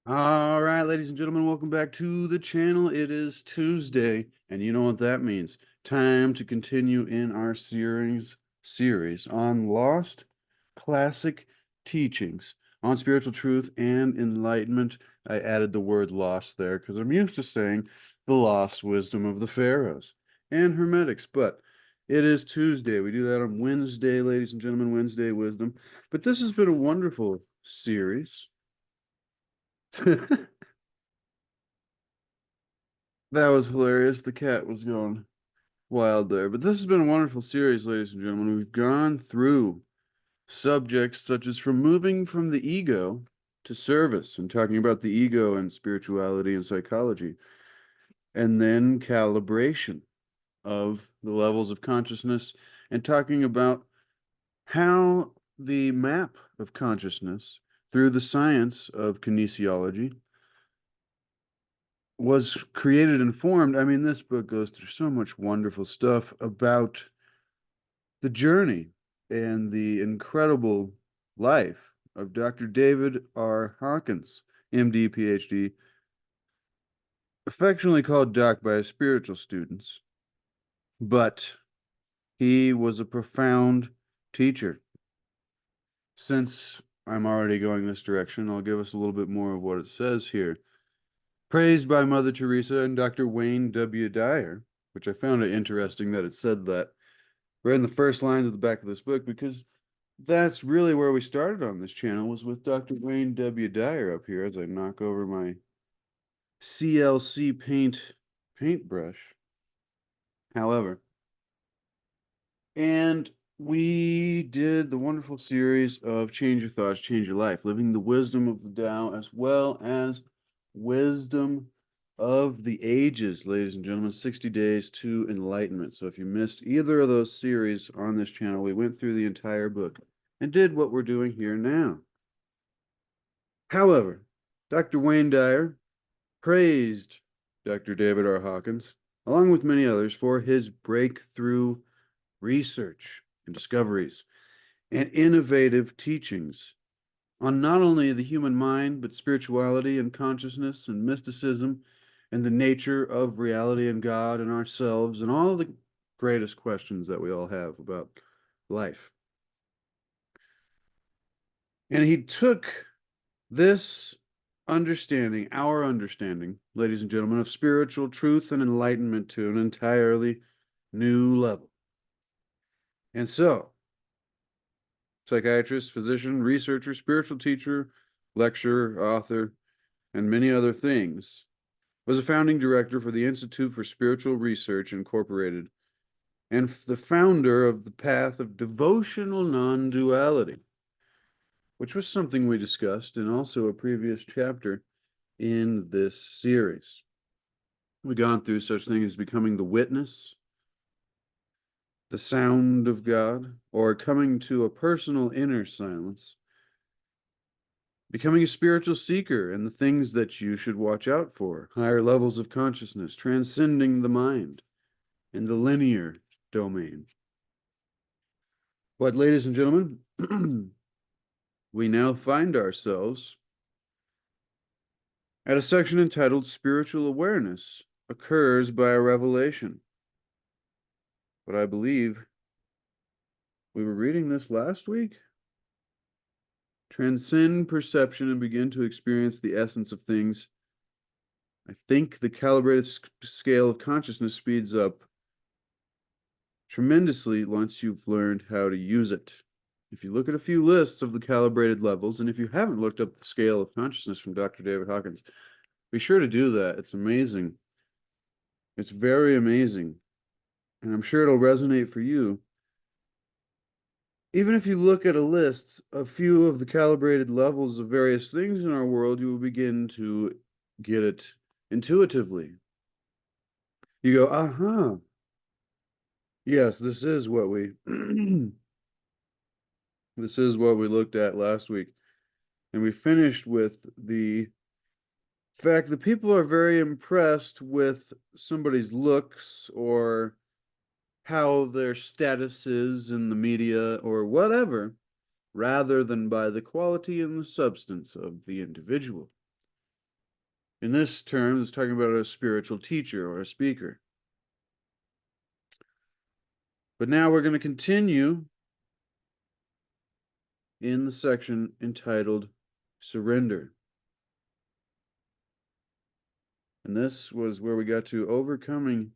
All right, ladies and gentlemen, welcome back to the channel. It is Tuesday, and you know what that means. Time to continue in our series on lost classic teachings on spiritual truth and enlightenment. I added the word lost there because I'm used to saying the lost wisdom of the pharaohs and hermetics, but it is Tuesday. We do that on Wednesday, ladies and gentlemen, Wednesday wisdom. But this has been a wonderful series. That was hilarious. The cat was going wild there. But this has been a wonderful series, ladies and gentlemen. We've gone through subjects such as from moving from the ego to service and talking about the ego and spirituality and psychology, and then calibration of the levels of consciousness and talking about how the map of consciousness through the science of kinesiology was created and formed. I mean, this book goes through so much wonderful stuff about the journey and the incredible life of Dr. David R. Hawkins, MD, PhD, affectionately called Doc by his spiritual students. But he was a profound teacher. Since I'm already going this direction, I'll give us a little bit more of what it says here. Praised by Mother Teresa and Dr. Wayne W. Dyer, which I found it interesting that it said that right in the first lines of the back of this book, because that's really where we started on this channel, was with Dr. Wayne W. Dyer up here as I knock over my CLC paintbrush. However, and we did the wonderful series of Change Your Thoughts, Change Your Life, living the wisdom of the Tao as well as wisdom of the ages, ladies and gentlemen, 60 days to enlightenment. So if you missed either of those series on this channel, we went through the entire book and did what we're doing here now. However, Dr. Wayne Dyer praised Dr. David R. Hawkins, along with many others, for his breakthrough research and discoveries and innovative teachings on not only the human mind, but spirituality and consciousness and mysticism and the nature of reality and God and ourselves and all of the greatest questions that we all have about life. And he took this understanding, our understanding, ladies and gentlemen, of spiritual truth and enlightenment to an entirely new level. And so, psychiatrist, physician, researcher, spiritual teacher, lecturer, author, and many other things, was a founding director for the Institute for Spiritual Research Incorporated, and the founder of the path of devotional non-duality, which was something we discussed in also a previous chapter in this series. We've gone through such things as becoming the witness, the sound of God, or coming to a personal inner silence, becoming a spiritual seeker and the things that you should watch out for, higher levels of consciousness, transcending the mind in the linear domain. But, ladies and gentlemen, we now find ourselves at a section entitled Spiritual Awareness Occurs by a Revelation. But I believe we were reading this last week. Transcend perception and begin to experience the essence of things. I think the calibrated scale of consciousness speeds up tremendously once you've learned how to use it. If you look at a few lists of the calibrated levels, and if you haven't looked up the scale of consciousness from Dr. David Hawkins, be sure to do that. It's amazing. It's very amazing. And I'm sure it'll resonate for you. Even if you look at a list, a few of the calibrated levels of various things in our world, you will begin to get it intuitively. You go, uh-huh. Yes, this is what we this is what we looked at last week. And we finished with the fact that people are very impressed with somebody's looks or how their status is in the media or whatever, rather than by the quality and the substance of the individual. In this term, it's talking about a spiritual teacher or a speaker. But now we're going to continue in the section entitled Surrender. And this was where we got to overcoming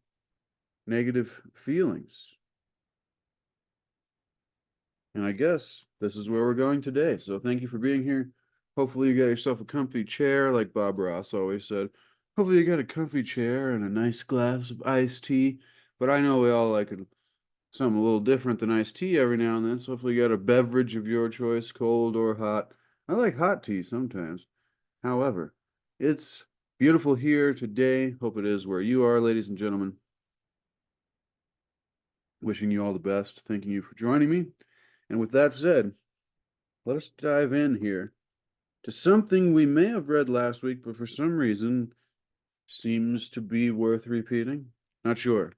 negative feelings. And I guess this is where we're going today. So thank you for being here. Hopefully you got yourself a comfy chair, like Bob Ross always said. Hopefully you got a comfy chair and a nice glass of iced tea. But I know we all like something a little different than iced tea every now and then. So hopefully you got a beverage of your choice, cold or hot. I like hot tea sometimes. However, it's beautiful here today. Hope it is where you are, ladies and gentlemen. Wishing you all the best. Thanking you for joining me. And with that said, let us dive in here to something we may have read last week, but for some reason seems to be worth repeating. Not sure.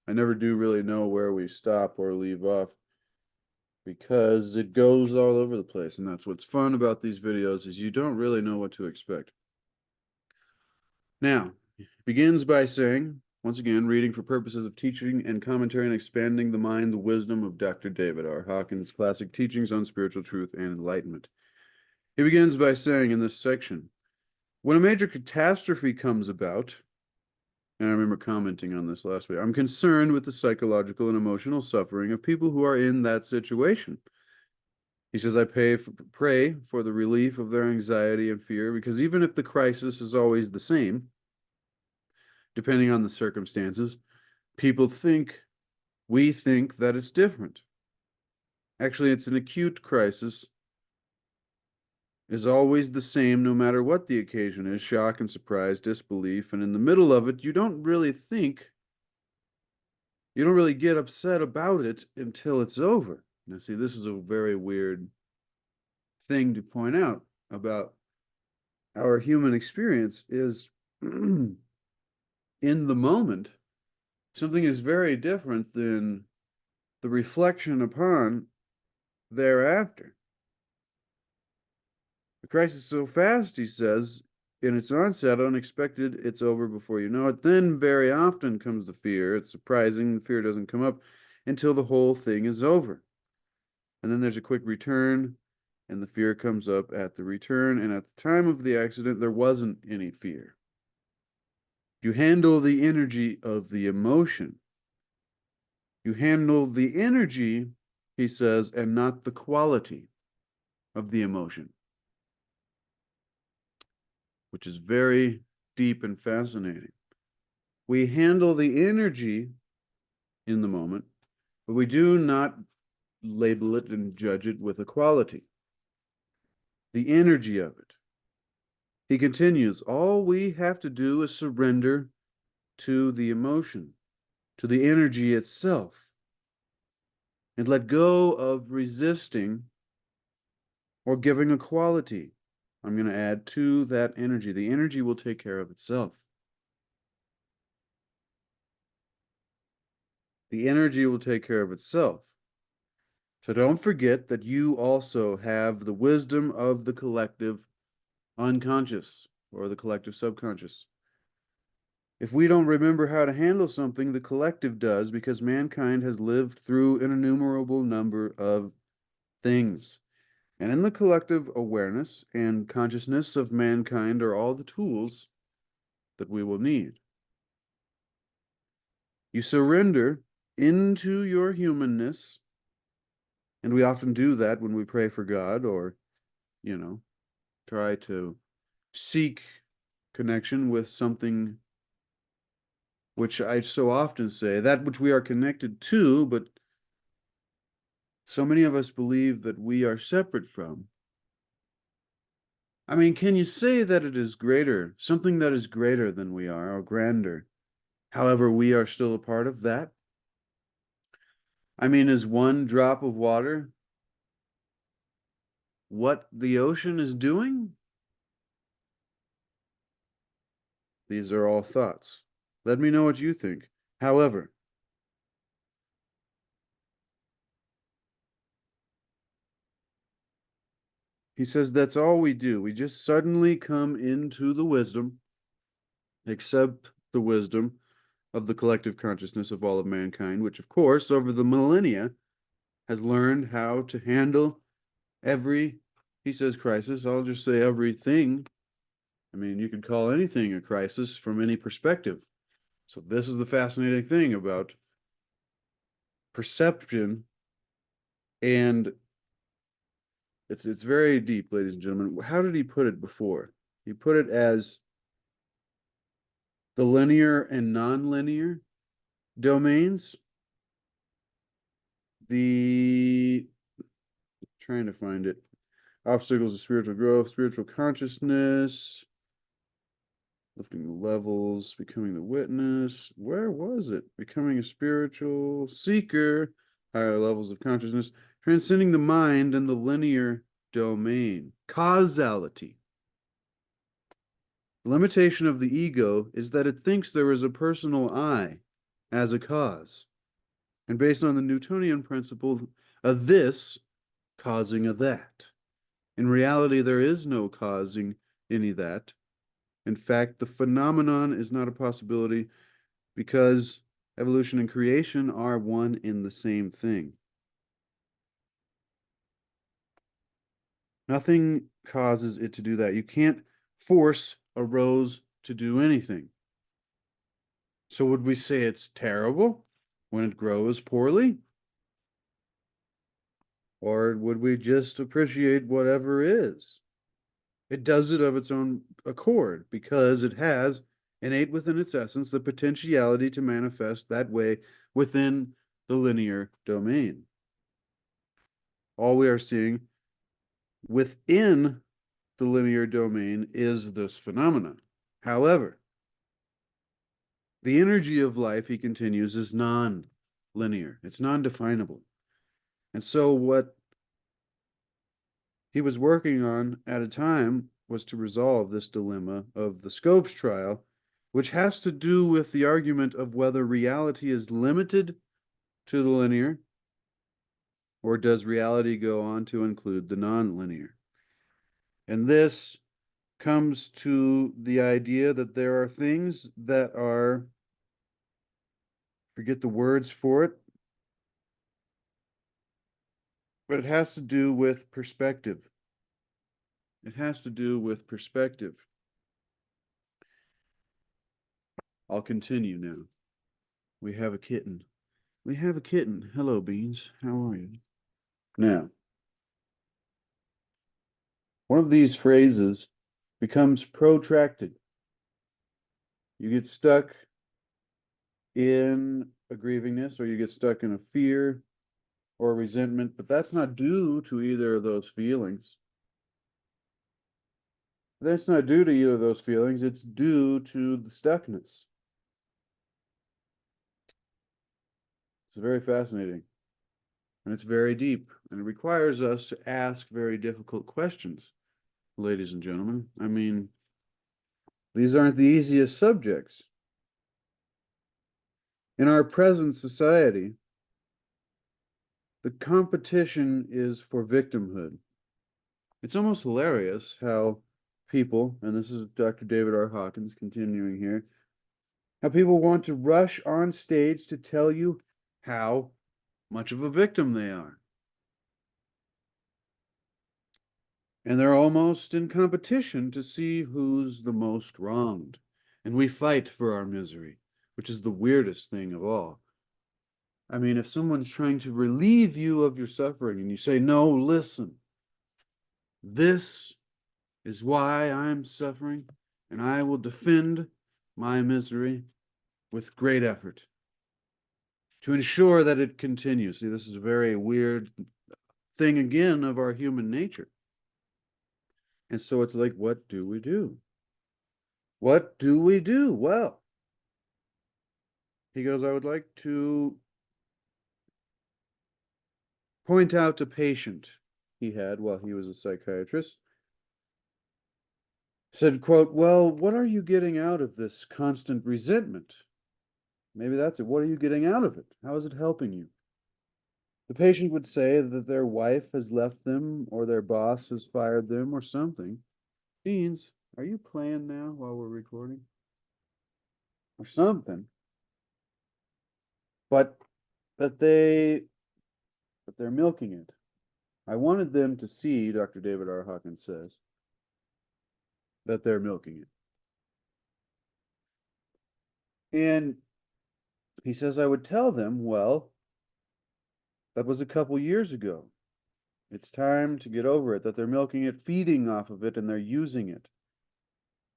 I never do really know where we stop or leave off because it goes all over the place. And that's what's fun about these videos is you don't really know what to expect. Now, it begins by saying, once again, reading for purposes of teaching and commentary and expanding the mind, the wisdom of Dr. David R. Hawkins' classic teachings on spiritual truth and enlightenment. He begins by saying in this section, when a major catastrophe comes about, and I remember commenting on this last week, I'm concerned with the psychological and emotional suffering of people who are in that situation. He says, I pray for the relief of their anxiety and fear, because even if the crisis is always the same, depending on the circumstances, we think that it's different. Actually, it's an acute crisis, is always the same no matter what the occasion is, shock and surprise, disbelief, and in the middle of it, you don't really get upset about it until it's over. Now, see, this is a very weird thing to point out about our human experience is in the moment, something is very different than the reflection upon thereafter. The crisis is so fast, he says, in its onset, unexpected, it's over before you know it. Then very often comes the fear. It's surprising. The fear doesn't come up until the whole thing is over. And then there's a quick return, and the fear comes up at the return. And at the time of the accident, there wasn't any fear. You handle the energy of the emotion. You handle the energy, he says, and not the quality of the emotion, which is very deep and fascinating. We handle the energy in the moment, but we do not label it and judge it with a quality. The energy of it. He continues, all we have to do is surrender to the emotion, to the energy itself, and let go of resisting or giving a quality. I'm going to add to that energy. The energy will take care of itself. The energy will take care of itself. So don't forget that you also have the wisdom of the collective unconscious or the collective subconscious. If we don't remember how to handle something, the collective does, because mankind has lived through an innumerable number of things. And in the collective awareness and consciousness of mankind are all the tools that we will need. You surrender into your humanness, and we often do that when we pray for God or, try to seek connection with something which I so often say, that which we are connected to, but so many of us believe that we are separate from. I mean, can you say that it is greater, something that is greater than we are, or grander? However, we are still a part of that. I mean, is one drop of water what the ocean is doing? These are all thoughts. Let me know what you think. However, he says that's all we do. We just suddenly come into the wisdom accept the wisdom of the collective consciousness of all of mankind, which, of course, over the millennia has learned how to handle every, he says, crisis. I'll just say everything. I mean, you could call anything a crisis from any perspective. So this is the fascinating thing about perception, and it's very deep, ladies and gentlemen. How did he put it before? He put it as the linear and nonlinear domains. The trying to find it. Obstacles of spiritual growth, spiritual consciousness, lifting the levels, becoming the witness. Where was it? Becoming a spiritual seeker, higher levels of consciousness, transcending the mind and the linear domain. Causality. The limitation of the ego is that it thinks there is a personal I as a cause. And based on the Newtonian principle, a this causing a that. In reality, there is no causing any that. In fact, the phenomenon is not a possibility because evolution and creation are one in the same thing. Nothing causes it to do that. You can't force a rose to do anything. So would we say it's terrible when it grows poorly? Or would we just appreciate whatever is? It does it of its own accord because it has innate within its essence the potentiality to manifest that way within the linear domain. All we are seeing within the linear domain is this phenomenon. However, the energy of life, he continues, is non-linear. It's non-definable. And so what he was working on at a time was to resolve this dilemma of the Scopes trial, which has to do with the argument of whether reality is limited to the linear, or does reality go on to include the nonlinear? And this comes to the idea that there are things that are, forget the words for it, but it has to do with perspective. It has to do with perspective. I'll continue now. We have a kitten. We have a kitten. Hello, Beans. How are you? Now, one of these phrases becomes protracted. You get stuck in a grievingness, or you get stuck in a fear or resentment, but that's not due to either of those feelings. That's not due to either of those feelings. It's due to the stuckness. It's very fascinating. And it's very deep. And it requires us to ask very difficult questions, ladies and gentlemen. I mean, these aren't the easiest subjects. In our present society, the competition is for victimhood. It's almost hilarious how people, and this is Dr. David R. Hawkins continuing here, how people want to rush on stage to tell you how much of a victim they are. And they're almost in competition to see who's the most wronged. And we fight for our misery, which is the weirdest thing of all. I mean, if someone's trying to relieve you of your suffering and you say, no, listen, this is why I'm suffering, and I will defend my misery with great effort to ensure that it continues. See, this is a very weird thing again of our human nature. And so it's like, what do we do? What do we do? Well, he goes, I would like to point out a patient he had while he was a psychiatrist. Said, quote, well, what are you getting out of this constant resentment? Maybe that's it. What are you getting out of it? How is it helping you? The patient would say that their wife has left them, or their boss has fired them, or something. Beans, are you playing now while we're recording? or something, but that they're milking it. I wanted them to see, Dr. David R. Hawkins says, that they're milking it. And he says I would tell them, well, that was a couple years ago. It's time to get over it, that they're milking it, feeding off of it, and they're using it.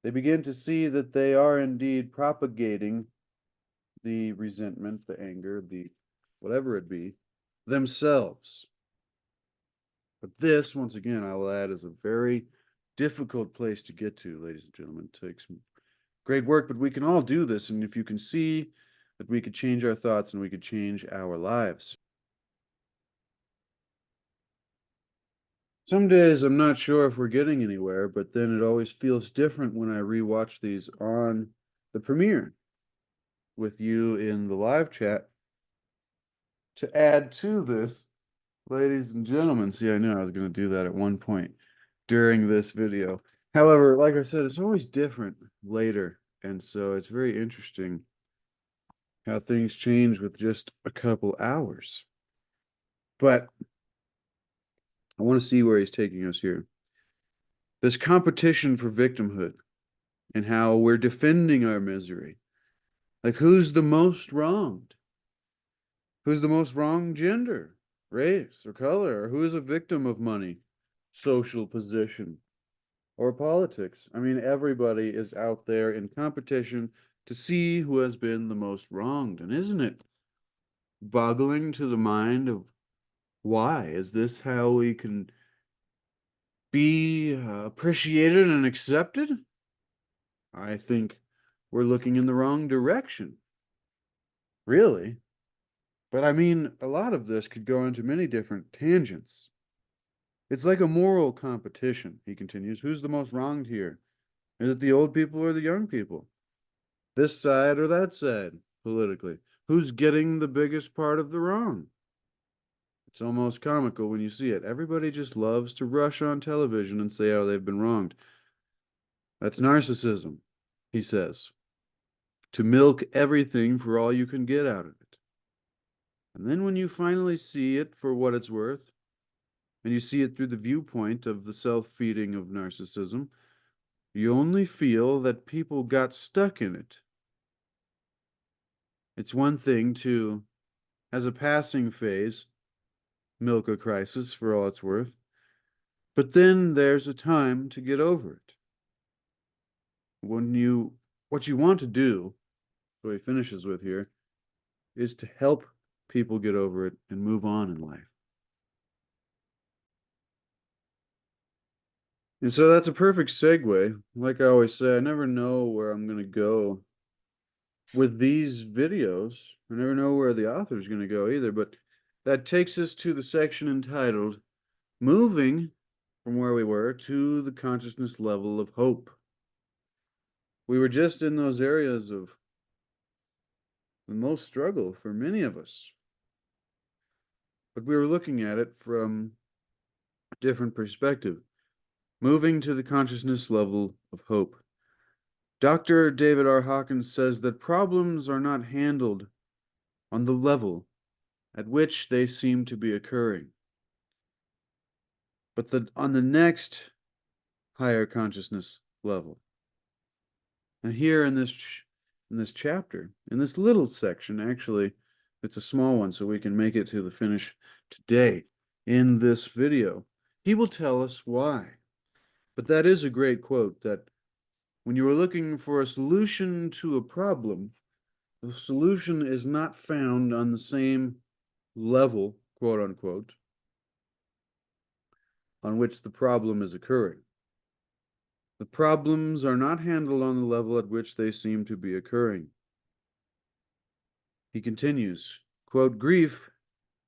They begin to see that they are indeed propagating the resentment, the anger, the whatever it be, themselves. But this, once again, I will add, is a very difficult place to get to, ladies and gentlemen. It takes great work, but we can all do this. And if you can see that we could change our thoughts and we could change our lives. Some days I'm not sure if we're getting anywhere, but then it always feels different when I rewatch these on the premiere with you in the live chat. To add to this, ladies and gentlemen, see, I knew I was going to do that at one point during this video. However, like I said, it's always different later, and so it's very interesting how things change with just a couple hours. But I want to see where he's taking us here. This competition for victimhood and how we're defending our misery. Like, who's the most wronged? Who's the most wronged gender, race, or color? Or who's a victim of money, social position, or politics? I mean, everybody is out there in competition to see who has been the most wronged. And isn't it boggling to the mind of why? Is this how we can be appreciated and accepted? I think we're looking in the wrong direction. Really? But I mean, a lot of this could go into many different tangents. It's like a moral competition, he continues. Who's the most wronged here? Is it the old people or the young people? This side or that side, politically? Who's getting the biggest part of the wrong? It's almost comical when you see it. Everybody just loves to rush on television and say how they've been wronged. That's narcissism, he says. To milk everything for all you can get out of it. And then when you finally see it for what it's worth, and you see it through the viewpoint of the self-feeding of narcissism, you only feel that people got stuck in it. It's one thing to, as a passing phase, milk a crisis for all it's worth, but then there's a time to get over it. What you want to do, what he finishes with here, is to help people get over it and move on in life. And so that's a perfect segue. Like I always say, I never know where I'm going to go with these videos. I never know where the author's going to go either, but that takes us to the section entitled Moving from Where We Were to the Consciousness Level of Hope. We were just in those areas of the most struggle for many of us, but we were looking at it from a different perspective. Moving to the consciousness level of hope. Dr. David R. Hawkins says that problems are not handled on the level at which they seem to be occurring, but on the next higher consciousness level. And here in this chapter, in this little section, actually, it's a small one, so we can make it to the finish today in this video. He will tell us why. But that is a great quote, that when you are looking for a solution to a problem, the solution is not found on the same level, quote unquote, on which the problem is occurring. The problems are not handled on the level at which they seem to be occurring. He continues, quote, grief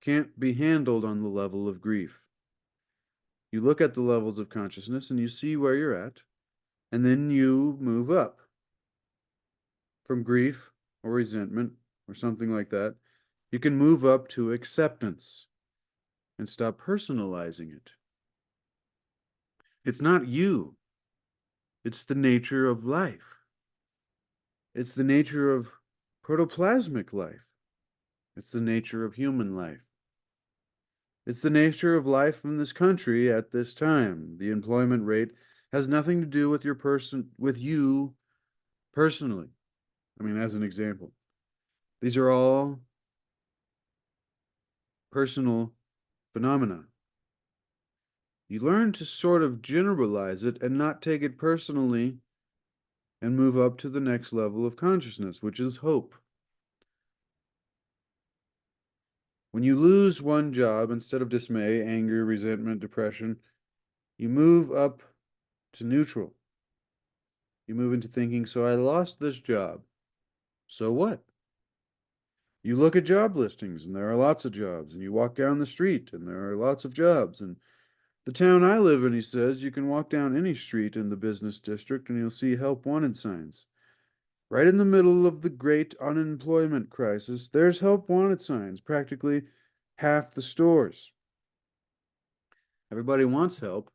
can't be handled on the level of grief. You look at the levels of consciousness and you see where you're at, and then you move up from grief or resentment or something like that. You can move up to acceptance and stop personalizing it. It's not you. It's the nature of life. It's the nature of protoplasmic life. It's the nature of human life. It's the nature of life in this country at this time. The employment rate has nothing to do with you personally. I mean, as an example, these are all personal phenomena. You learn to sort of generalize it and not take it personally and move up to the next level of consciousness, which is hope. When you lose one job, instead of dismay, anger, resentment, depression, you move up to neutral. You move into thinking, so I lost this job. So what? You look at job listings and there are lots of jobs, and you walk down the street and there are lots of jobs. And the town I live in, he says, you can walk down any street in the business district and you'll see help wanted signs. Right in the middle of the great unemployment crisis, there's help wanted signs, practically half the stores. Everybody wants help.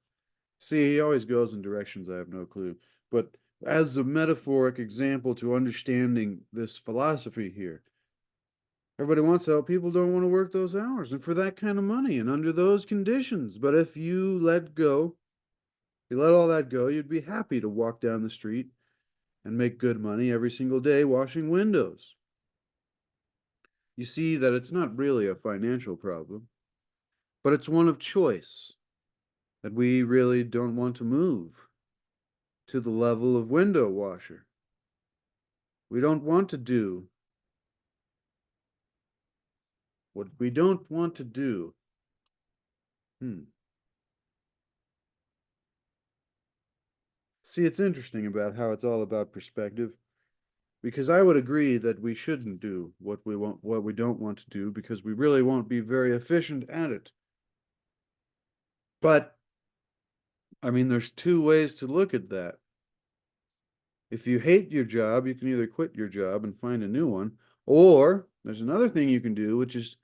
See, he always goes in directions I have no clue. But as a metaphoric example to understanding this philosophy here, everybody wants help. People don't want to work those hours and for that kind of money and under those conditions. But if you let go, you let all that go, you'd be happy to walk down the street and make good money every single day washing windows. You see that it's not really a financial problem, but it's one of choice, that we really don't want to move to the level of window washer. We don't want to do what we don't want to do. See, it's interesting about how it's all about perspective, because I would agree that we shouldn't do what we don't want to do, because we really won't be very efficient at it. But I mean, there's two ways to look at that. If you hate your job, you can either quit your job and find a new one, or there's another thing you can do, which is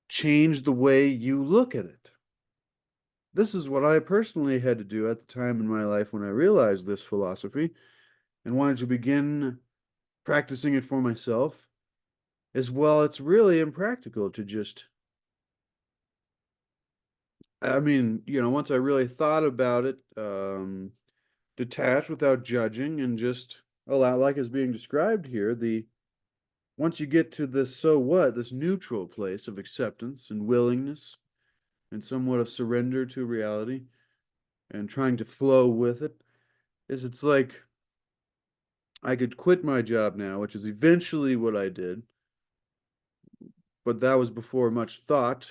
change the way you look at it. This is what I personally had to do at the time in my life when I realized this philosophy and wanted to begin practicing it for myself. As well, it's really impractical to just, I mean, once I really thought about it, detach without judging and just allow, like is being described here, once you get to this so what, this neutral place of acceptance and willingness and somewhat of surrender to reality and trying to flow with it, it's like I could quit my job now, which is eventually what I did, but that was before much thought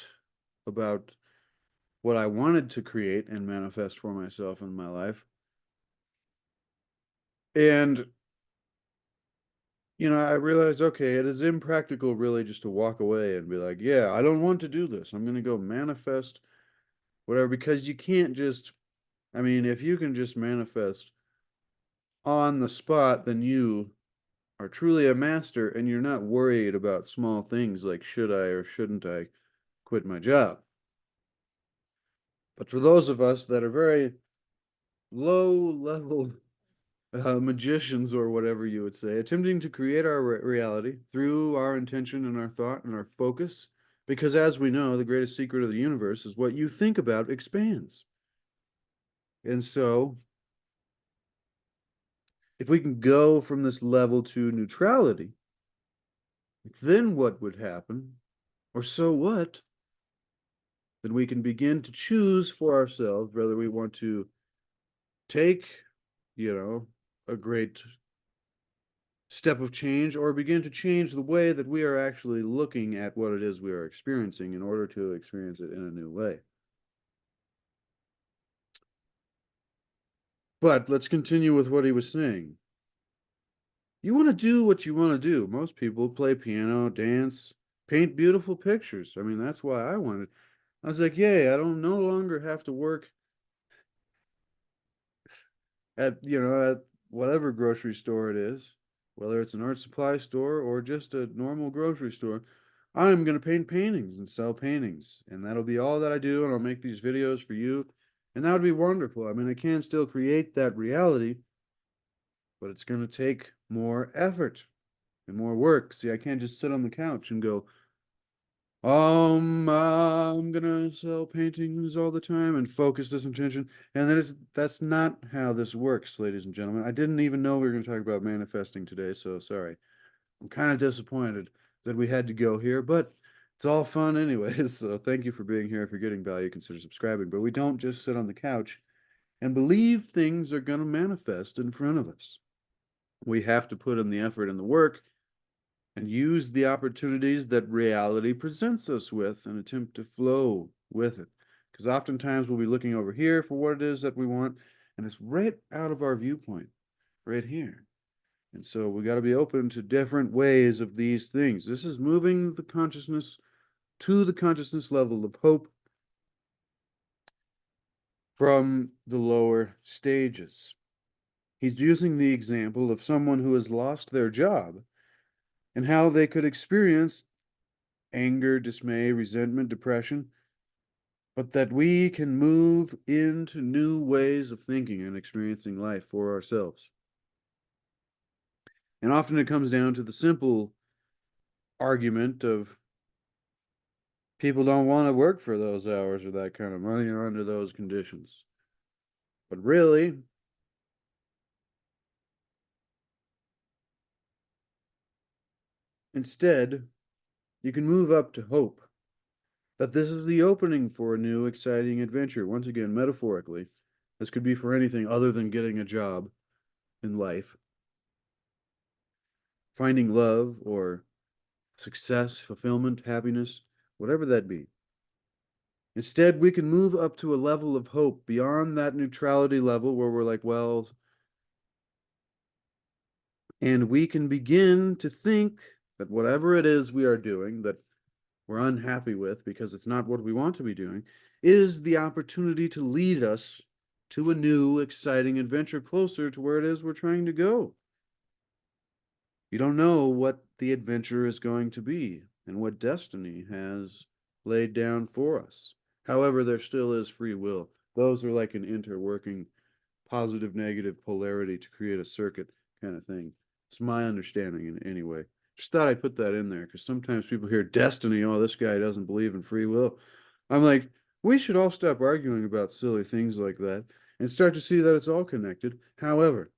about what I wanted to create and manifest for myself in my life. And I realized, okay, it is impractical really just to walk away and be like, yeah, I don't want to do this. I'm going to go manifest whatever, because you can't just, I mean, if you can just manifest on the spot, then you are truly a master and you're not worried about small things like should I or shouldn't I quit my job. But for those of us that are very low level magicians or whatever you would say, attempting to create our reality through our intention and our thought and our focus. Because as we know, the greatest secret of the universe is what you think about expands. And so, if we can go from this level to neutrality, then what would happen? Or so what? Then we can begin to choose for ourselves whether we want to take, a great step of change or begin to change the way that we are actually looking at what it is we are experiencing in order to experience it in a new way. But let's continue with what he was saying. You want to do what you want to do. Most people play piano, dance, paint beautiful pictures. I mean, that's why I wanted. I was like, yay, I don't no longer have to work at whatever grocery store it is, whether it's an art supply store or just a normal grocery store. I'm going to paint paintings and sell paintings, and that'll be all that I do, and I'll make these videos for you, and that would be wonderful. I mean, I can still create that reality, but it's going to take more effort and more work. See, I can't just sit on the couch and go, I'm gonna sell paintings all the time and focus this attention. And that's not how this works, ladies and gentlemen. I didn't even know we were gonna talk about manifesting today, so sorry. I'm kind of disappointed that we had to go here, but it's all fun anyways. So thank you for being here. If you're getting value, consider subscribing. But we don't just sit on the couch and believe things are gonna manifest in front of us. We have to put in the effort and the work and use the opportunities that reality presents us with and attempt to flow with it. Because oftentimes we'll be looking over here for what it is that we want, and it's right out of our viewpoint, right here. And so we got to be open to different ways of these things. This is moving the consciousness to the consciousness level of hope from the lower stages. He's using the example of someone who has lost their job and how they could experience anger, dismay, resentment, depression, but that we can move into new ways of thinking and experiencing life for ourselves. And often it comes down to the simple argument of people don't want to work for those hours or that kind of money or under those conditions. But really, instead, you can move up to hope that this is the opening for a new, exciting adventure. Once again, metaphorically, this could be for anything other than getting a job in life, finding love or success, fulfillment, happiness, whatever that be. Instead, we can move up to a level of hope beyond that neutrality level where we're like, well, and we can begin to think that whatever it is we are doing that we're unhappy with because it's not what we want to be doing is the opportunity to lead us to a new, exciting adventure closer to where it is we're trying to go. You don't know what the adventure is going to be and what destiny has laid down for us. However, there still is free will. Those are like an interworking positive negative polarity to create a circuit kind of thing. It's my understanding in any way. Just thought I'd put that in there because sometimes people hear destiny, oh, this guy doesn't believe in free will. I'm like, we should all stop arguing about silly things like that and start to see that it's all connected. However,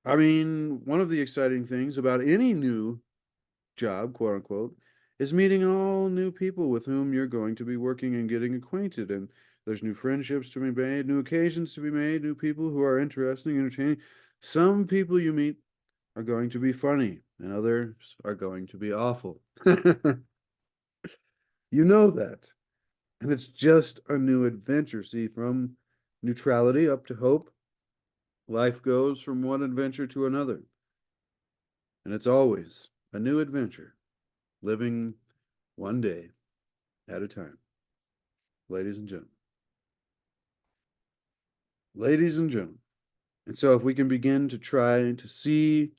I mean, one of the exciting things about any new job, quote unquote, is meeting all new people with whom you're going to be working and getting acquainted. And there's new friendships to be made, new occasions to be made, new people who are interesting, entertaining. Some people you meet are going to be funny, and others are going to be awful. You know that. And it's just a new adventure. See, from neutrality up to hope, life goes from one adventure to another. And it's always a new adventure, living one day at a time, ladies and gentlemen. Ladies and gentlemen. And so, if we can begin to try to see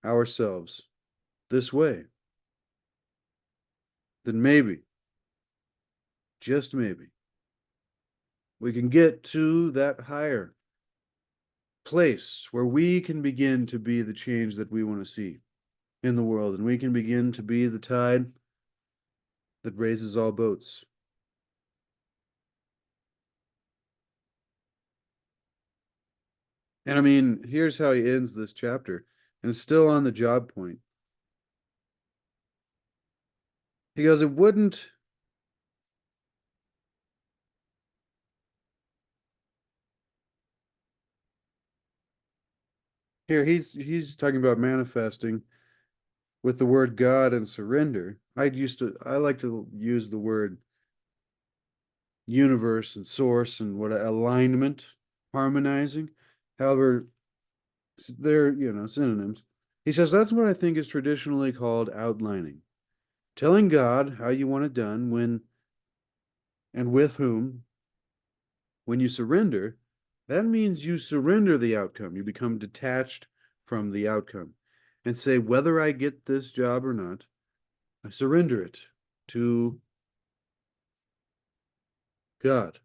ourselves this way, then maybe, just maybe, we can get to that higher place where we can begin to be the change that we want to see in the world, and we can begin to be the tide that raises all boats. And I mean, here's how he ends this chapter, and it's still on the job point. He goes, it wouldn't. Here, he's talking about manifesting with the word God and surrender. I like to use the word universe and source and what alignment, harmonizing. However, they're, synonyms. He says that's what I think is traditionally called outlining. Telling God how you want it done when and with whom. When you surrender, that means you surrender the outcome. You become detached from the outcome and say, whether I get this job or not, I surrender it to God,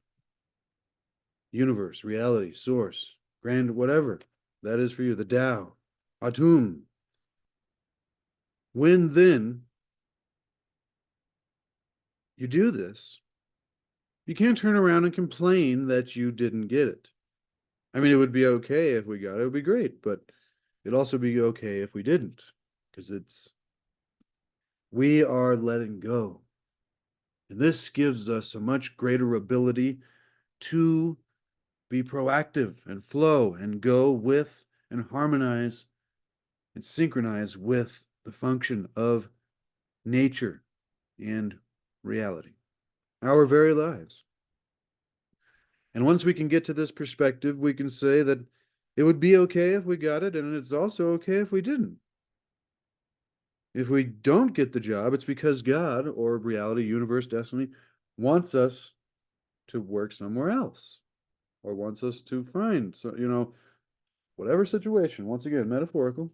universe, reality, source, grand, whatever. That is for you, the Tao, Atum. When then you do this, you can't turn around and complain that you didn't get it. I mean, it would be okay if we got it, it would be great, but it'd also be okay if we didn't, because we are letting go. And this gives us a much greater ability to be proactive and flow and go with and harmonize and synchronize with the function of nature and reality, our very lives. And once we can get to this perspective, we can say that it would be okay if we got it, and it's also okay if we didn't. If we don't get the job, it's because God or reality, universe, destiny wants us to work somewhere else or wants us to find, so, whatever situation, once again, metaphorical.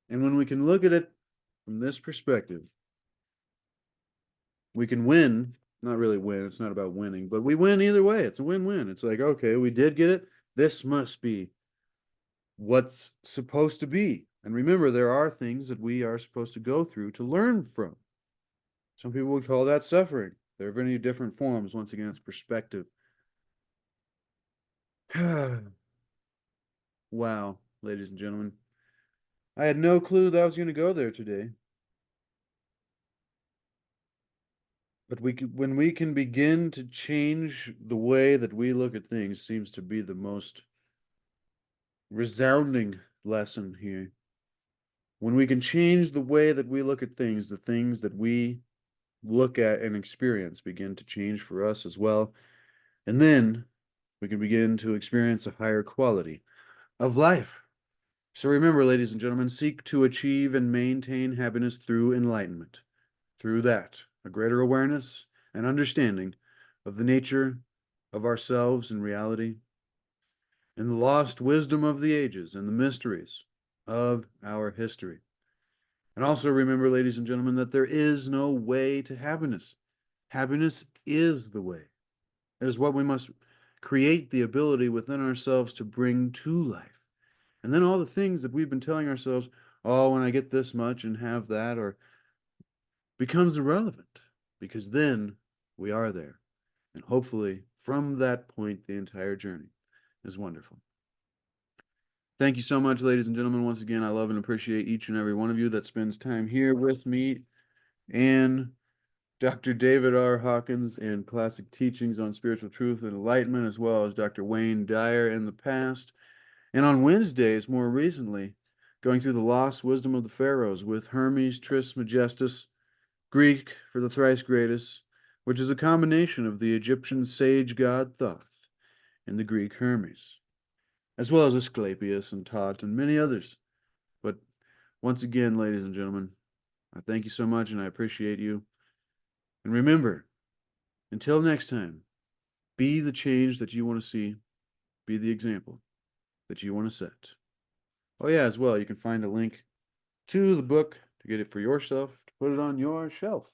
And when we can look at it from this perspective, we can win. Not really win, it's not about winning, but we win either way. It's a win-win. It's like, okay, we did get it. This must be what's supposed to be. And remember, there are things that we are supposed to go through to learn from. Some people would call that suffering. There are many different forms. Once again, it's perspective. Wow, ladies and gentlemen. I had no clue that I was going to go there today. But when we can begin to change the way that we look at things, seems to be the most resounding lesson here. When we can change the way that we look at things, the things that we look at and experience begin to change for us as well. And then we can begin to experience a higher quality of life. So remember, ladies and gentlemen, seek to achieve and maintain happiness through enlightenment. Through that, a greater awareness and understanding of the nature of ourselves and reality, and the lost wisdom of the ages and the mysteries of our history. And also remember, ladies and gentlemen, that there is no way to happiness. Happiness is the way. It is what we must create the ability within ourselves to bring to life. And then all the things that we've been telling ourselves, oh, when I get this much and have that, or becomes irrelevant, because then we are there. And hopefully, from that point, the entire journey is wonderful. Thank you so much, ladies and gentlemen. Once again, I love and appreciate each and every one of you that spends time here with me and Dr. David R. Hawkins and Classic Teachings on Spiritual Truth and Enlightenment, as well as Dr. Wayne Dyer in the past. And on Wednesdays, more recently, going through the lost wisdom of the pharaohs with Hermes Trismegistus, Greek for the thrice greatest, which is a combination of the Egyptian sage god Thoth and the Greek Hermes, as well as Asclepius and Tot and many others. But once again, ladies and gentlemen, I thank you so much and I appreciate you. And remember, until next time, be the change that you want to see, be the example that you want to set. Oh yeah, as well, you can find a link to the book to get it for yourself, to put it on your shelf.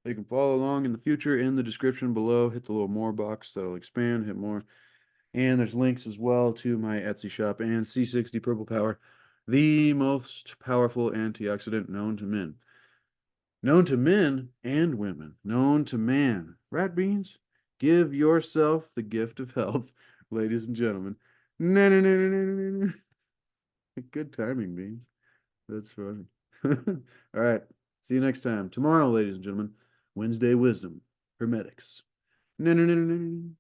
You can follow along in the future in the description below. Hit the little more box that'll expand, hit more. And there's links as well to my Etsy shop and C60 Purple Power, the most powerful antioxidant known to men. Known to men and women. Known to man. Rat beans, give yourself the gift of health, ladies and gentlemen. No, no, no, no, no, no, no. Good timing, beans. That's funny. All right. See you next time. Tomorrow, ladies and gentlemen, Wednesday Wisdom, Hermetics. No, no, no, no, no.